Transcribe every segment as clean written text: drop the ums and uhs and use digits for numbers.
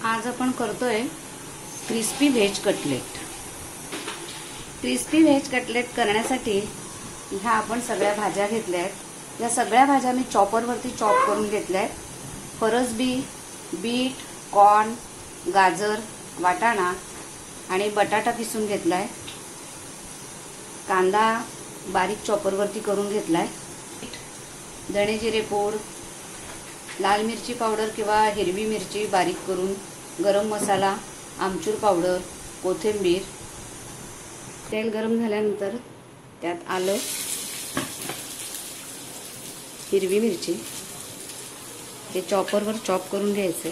आज आपण करतोय crispy veg cutlet. Crispy veg cutlet करण्यासाठी ह्या आपण सगळ्या भाज्या घेतल्या आहेत। या सगळ्या भाज्या मी चॉपरवरती चॉप करून घेतल्या आहेत। फरसबी, बीट, कॉर्न, गाजर, वाटाणा आणि बटाटा किसून घेतलाय। कांदा बारीक चॉपरवरती करून घेतलाय। धणे जिरे पूड, लाल मिरची पावडर किंवा हिरवी मिरची बारीक करून, गरम मसाला, आमचूर पावडर, कोथिंबीर। तेल गरम झाल्यानंतर त्यात आलं, हिरवी मिरची हे चॉपरवर चॉप करून घ्यायचे।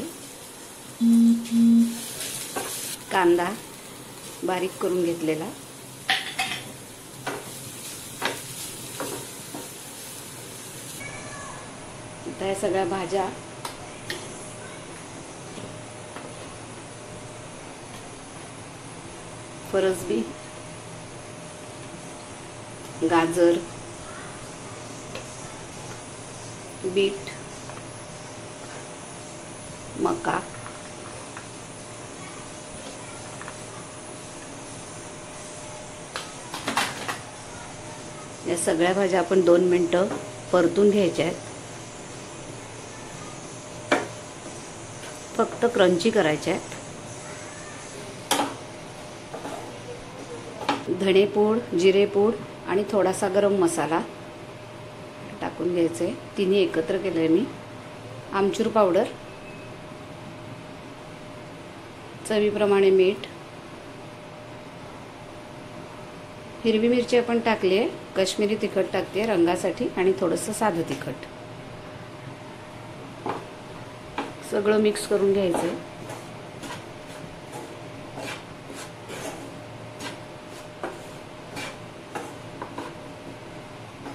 कांदा बारीक करून घेतलेला, आता या सगळ्या भाज्या फरसबी, गाजर, बीट, मका, या सगळ्या भाज्या आपण 2 मिनिटं परतून घ्यायच्या आहेत। फक्त क्रंची करायच्या आहेत। धणेपूड, जिरेपूड आणि थोडासा गरम मसाला टाकून घ्यायचे। तिन्ही एकत्र केले मी। आमचूर पावडर, चवीप्रमाणे मीठ, हिरवी मिरची आपण टाकली आहे, काश्मीरी तिखट टाकते रंगासाठी आणि थोडंसं साधं तिखट। सगळं मिक्स करून घ्यायचं।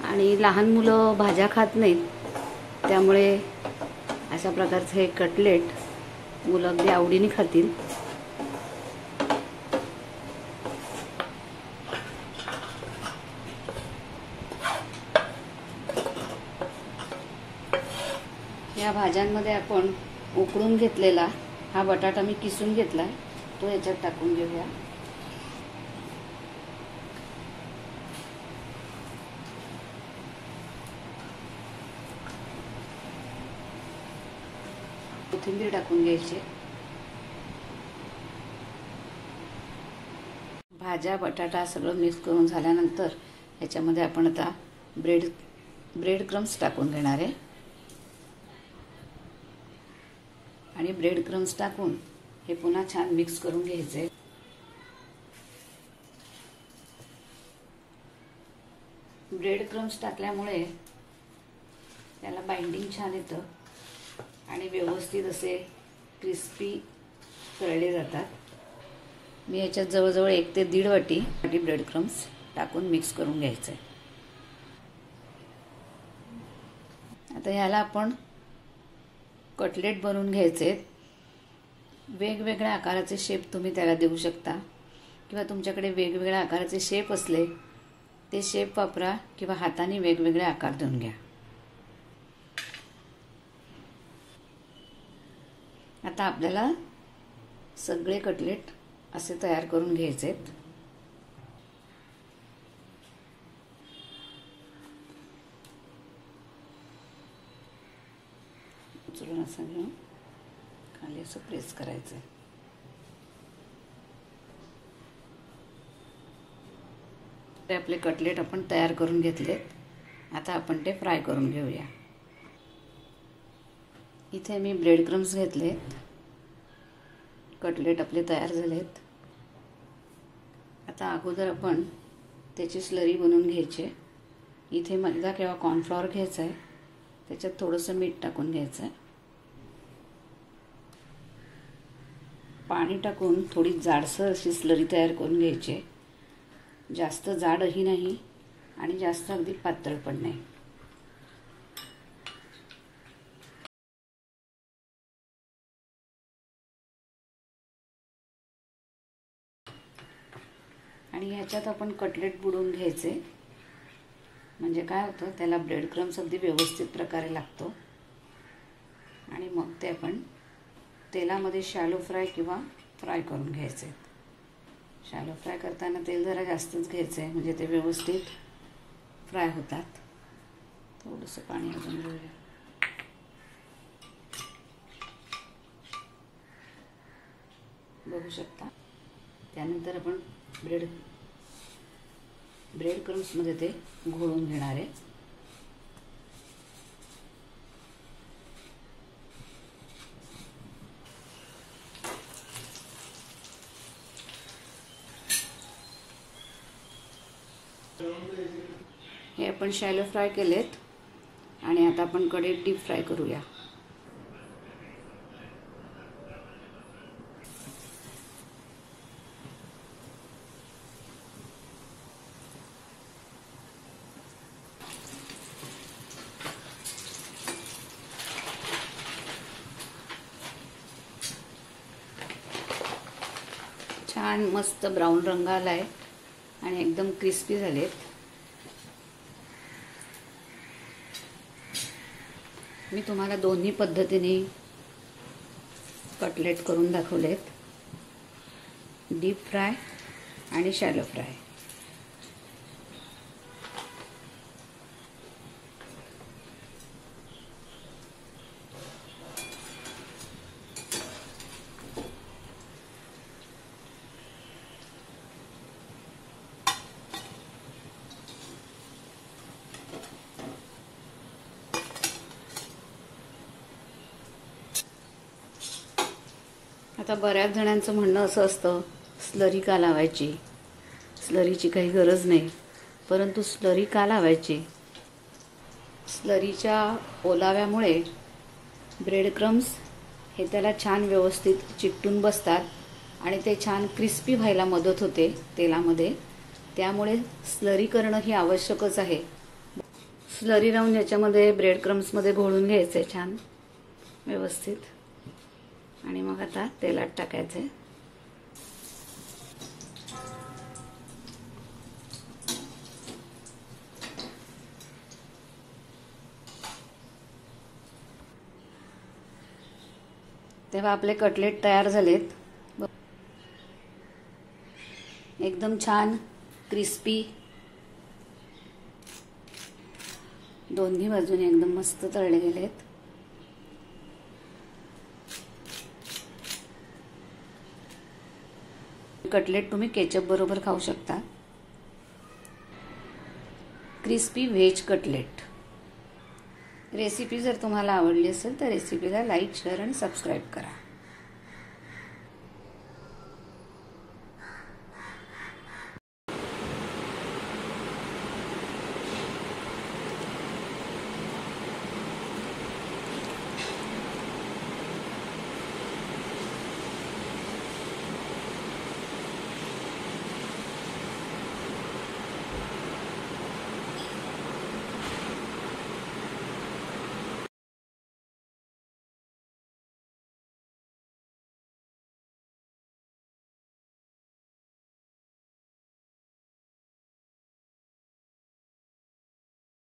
आणि लहान मुलं भाज्या खात नाहीत, त्यामुळे अशा प्रकारचे हे कटलेट मुलं अगदी आवडीने खातील। या भाज्यांमध्ये आपण उकळून घेतलेला हा बटाटा मी किसून घेतला, तो याच्यात टाकून घेऊया। कोथिंबीर टाकून घ्यायची। भाज्या बटाटा सगळं मिक्स करून झाल्यानंतर याच्यामध्ये आपण आता ब्रेड क्रम्स टाकून घेणार आहे आणि ब्रेड क्रम्स टाकून हे पुन्हा छान मिक्स करून घ्यायचे। ब्रेड क्रम्स टाकल्यामुळे त्याला बाइंडिंग छान येतं आणि व्यवस्थित असे क्रिस्पी तळले जातात। मी याच्यात जवळजवळ 1 ते 1.5 वाटी ब्रेड क्रम्स टाकून मिक्स करून घ्यायचे। आता ह्याला आपण कटलेट बनवून घ्यायचे। वेगवेगळ्या आकाराचे शेप तुम्ही त्याला देऊ शकता किंवा तुमच्याकडे वेगवेगळ्या आकाराचे शेप असले ते शेप वापरा किंवा हाताने वेगवेगळे आकार देऊन घ्या। आता आपल्याला सगळे कटलेट असे तयार करून घ्यायचे आहेत। उचलून असं घेऊन खाली असं प्रेस करायचं। ते आपले कटलेट आपण तयार करून घेतलेत। आता आपण ते फ्राय करून घेऊया। इथे मी ब्रेड क्रम्स घेतलेत, कटलेट आपले तयार झालेत। आता अगोदर आपण त्याची स्लरी बनवून घ्यायची। इथे मैदा किंवा कॉर्नफ्लॉवर घ्यायचा आहे, त्याच्यात थोडंसं मीठ टाकून घ्यायचं आहे। पाणी टाकून थोडी जाडसर अशी स्लरी तयार करून घ्यायची। जास्त जाडही नाही आणि जास्त अगदी पातळ पण नाही। आणि ह्याच्यात आपण कटलेट बुडवून घ्यायचे, म्हणजे काय होतं त्याला ब्रेड क्रम्स अगदी व्यवस्थित प्रकारे लागतो आणि मग ते आपण तेलामध्ये शॅलो फ्राय किंवा फ्राय करून घ्यायचे आहेत. शॅलो फ्राय करताना तेल जरा जास्तच घ्यायचं आहे म्हणजे ते व्यवस्थित फ्राय होतात. थोडंसं पाणी अजून घेऊया. बघू शकता. त्यानंतर आपण ब्रेड क्रम्समध्ये ते घोळून घेणार आहे. हे आपण शॅलो फ्राय केलेत आणि आता आपण कढईत डीप फ्राय करूया. छान मस्त ब्राऊन रंग आलाय आणि एकदम क्रिस्पी झालेत. मी तुम्हाला दोन्ही पद्धतीने कटलेट करून दाखवलेत, डीप फ्राय आणि शॅलो फ्राय. आता बऱ्याच जणांचं म्हणणं असं असतं, स्लरी का लावायची, स्लरीची काही गरज नाही. परंतु स्लरी का लावायची? स्लरीच्या ओलाव्यामुळे ब्रेड क्रम्स हे त्याला छान व्यवस्थित चिकटून बसतात आणि ते छान क्रिस्पी व्हायला मदत होते तेलामध्ये. त्यामुळे स्लरी करणं ही आवश्यकच आहे. स्लरी लावून याच्यामध्ये ब्रेड क्रम्समध्ये घोळून घ्यायचे छान व्यवस्थित आणि मग आता तेलात टाकायचे. तेव्हा आपले कटलेट तयार झालेत. एकदम छान क्रिस्पी, दोन्ही बाजूने एकदम मस्त तळले गेलेत. कटलेट तुम्ही केचप बरोबर खाऊ शकता. Crispy veg cutlet. रेसिपी जर तुम्हाला आवडली असेल तर रेसिपीला लाईक, शेअर आणि सबस्क्राईब करा.